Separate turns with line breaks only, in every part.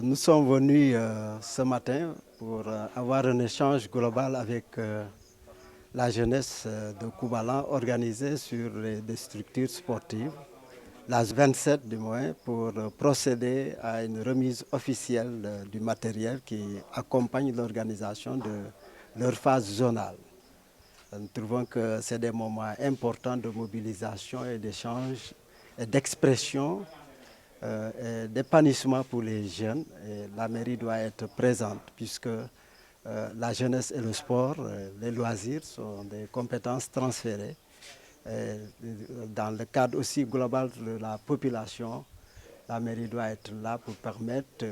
Nous sommes venus ce matin pour avoir un échange global avec la jeunesse de Koubalan organisée sur des structures sportives, la 27 du moins, pour procéder à une remise officielle du matériel qui accompagne l'organisation de leur phase zonale. Nous trouvons que c'est des moments importants de mobilisation et d'échange et d'expression et d'épanouissement pour les jeunes. Et la mairie doit être présente puisque la jeunesse et le sport, les loisirs sont des compétences transférées. Et dans le cadre aussi global de la population, la mairie doit être là pour permettre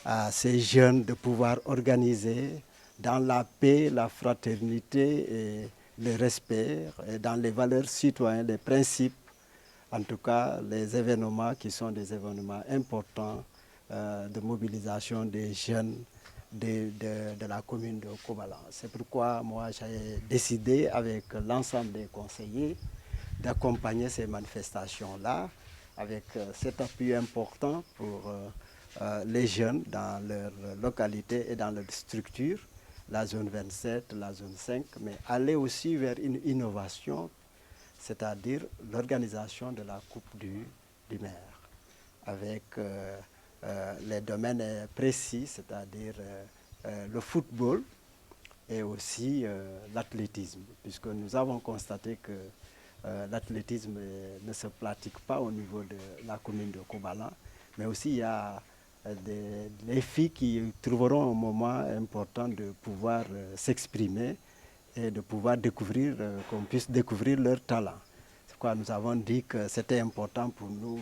à ces jeunes de pouvoir organiser dans la paix, la fraternité et le respect, et dans les valeurs citoyennes, les principes, en tout cas les événements qui sont des événements importants de mobilisation des jeunes de la commune de Koubalan. C'est pourquoi moi j'ai décidé avec l'ensemble des conseillers d'accompagner ces manifestations-là avec cet appui important pour les jeunes dans leur localité et dans leur structure, la zone 27, la zone 5, mais aller aussi vers une innovation, c'est-à-dire l'organisation de la Coupe du maire, avec les domaines précis, c'est-à-dire le football et aussi l'athlétisme, puisque nous avons constaté que l'athlétisme ne se pratique pas au niveau de la commune de Koubalan, mais aussi il y a les filles qui trouveront un moment important de pouvoir s'exprimer et de pouvoir découvrir, qu'on puisse découvrir leur talent. C'est pourquoi nous avons dit que c'était important pour nous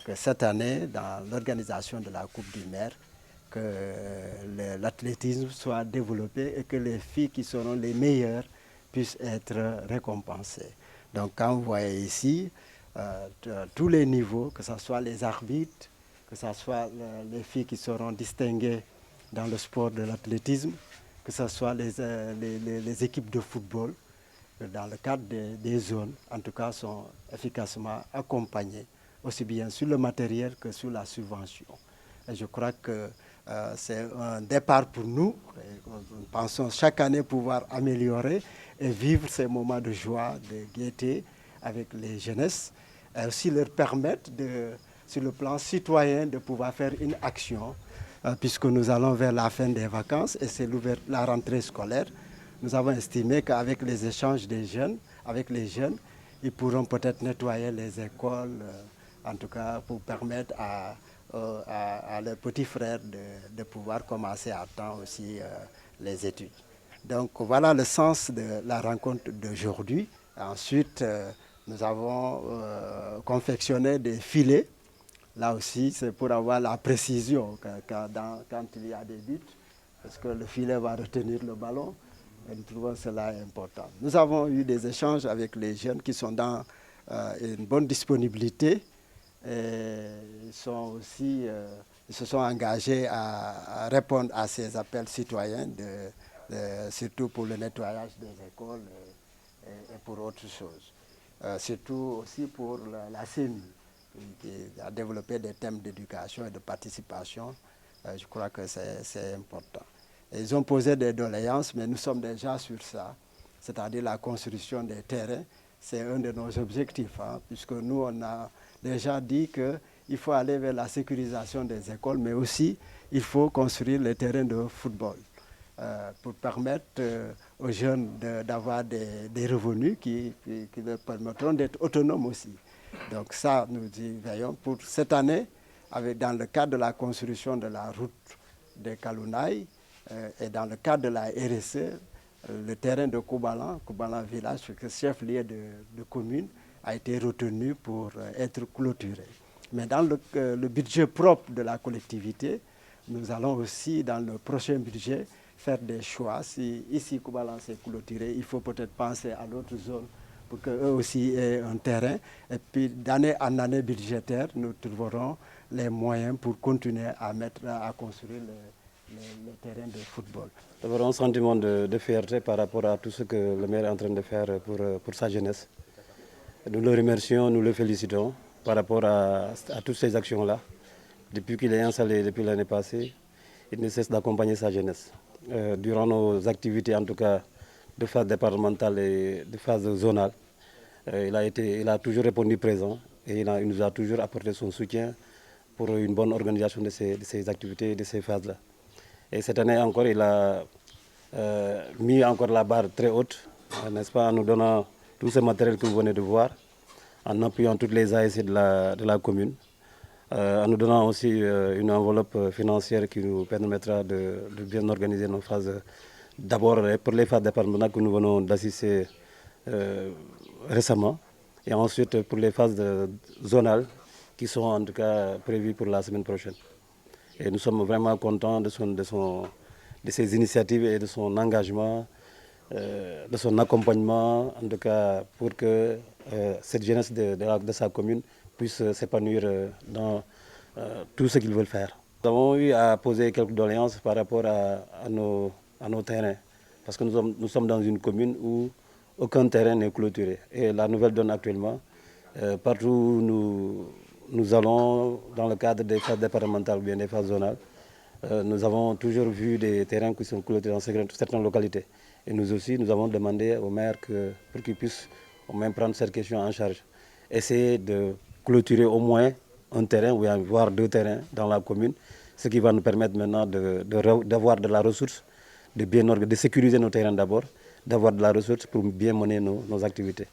que cette année, dans l'organisation de la Coupe du maire, que l'athlétisme soit développé et que les filles qui seront les meilleures puissent être récompensées. Donc quand vous voyez ici, tous les niveaux, que ce soit les arbitres, que ce soit les filles qui seront distinguées dans le sport de l'athlétisme, que ce soit les équipes de football, dans le cadre des zones, en tout cas, sont efficacement accompagnées, aussi bien sur le matériel que sur la subvention. Et je crois que c'est un départ pour nous. Nous pensons chaque année pouvoir améliorer et vivre ces moments de joie, de gaieté avec les jeunesses, et aussi leur permettre, sur le plan citoyen, de pouvoir faire une action, puisque nous allons vers la fin des vacances et c'est la rentrée scolaire. Nous avons estimé qu'avec les échanges des jeunes, avec les jeunes, ils pourront peut-être nettoyer les écoles, en tout cas pour permettre à leurs petits frères de pouvoir commencer à temps aussi les études. Donc voilà le sens de la rencontre d'aujourd'hui. Ensuite, nous avons confectionné des filets. Là aussi, c'est pour avoir la précision quand il y a des buts, parce que le filet va retenir le ballon. Et nous trouvons cela important. Nous avons eu des échanges avec les jeunes qui sont dans une bonne disponibilité. Et ils se sont engagés à répondre à ces appels citoyens, surtout pour le nettoyage des écoles et pour autres choses. Surtout aussi pour la CENI, qui a développé des thèmes d'éducation et de participation. Je crois que c'est important. Et ils ont posé des doléances, mais nous sommes déjà sur ça, c'est-à-dire la construction des terrains. C'est un de nos objectifs, puisque nous, on a déjà dit qu'il faut aller vers la sécurisation des écoles, mais aussi il faut construire les terrains de football pour permettre aux jeunes d'avoir des revenus qui leur permettront d'être autonomes aussi. Donc ça, nous y veillons pour cette année, dans le cadre de la construction de la route de Kalounaï et dans le cadre de la RSE, le terrain de Koubalan Village, chef-lieu de commune, a été retenu pour être clôturé. Mais dans le budget propre de la collectivité, nous allons aussi, dans le prochain budget, faire des choix. Si ici Koubalan s'est clôturé, il faut peut-être penser à d'autres zones pour qu'eux aussi aient un terrain. Et puis d'année en année budgétaire, nous trouverons les moyens pour continuer à construire les terrains de football.
D'abord, un sentiment de fierté par rapport à tout ce que le maire est en train de faire pour sa jeunesse. Nous le remercions, nous le félicitons par rapport à toutes ces actions-là. depuis qu'il est installé, depuis l'année passée, il ne cesse d'accompagner sa jeunesse. Durant nos activités, en tout cas de phase départementale et de phase zonale, il a toujours répondu présent et il nous a toujours apporté son soutien pour une bonne organisation de ces activités, de ces phases-là. Et cette année encore, il a mis encore la barre très haute, n'est-ce pas, en nous donnant tout ce matériel que vous venez de voir, en appuyant toutes les ASC de la commune, en nous donnant aussi une enveloppe financière qui nous permettra de bien organiser nos phases. D'abord pour les phases départementales que nous venons d'assister récemment, et ensuite pour les phases zonales qui sont en tout cas prévues pour la semaine prochaine. Et nous sommes vraiment contents de ses initiatives et de son engagement, de son accompagnement, en tout cas pour que cette jeunesse de sa commune puisse s'épanouir dans tout ce qu'ils veulent faire. Nous avons eu à poser quelques doléances par rapport à nos terrains, parce que nous sommes dans une commune où aucun terrain n'est clôturé. Et la nouvelle donne actuellement, partout où nous allons dans le cadre des phases départementales ou bien des phases zonales, nous avons toujours vu des terrains qui sont clôturés dans certaines localités. Et nous aussi, nous avons demandé au maire pour qu'il puisse au moins prendre cette question en charge. Essayer de clôturer au moins un terrain ou voire 2 terrains dans la commune, ce qui va nous permettre maintenant d'avoir de la ressource, de sécuriser nos terrains d'abord, d'avoir de la ressource pour bien mener nos activités.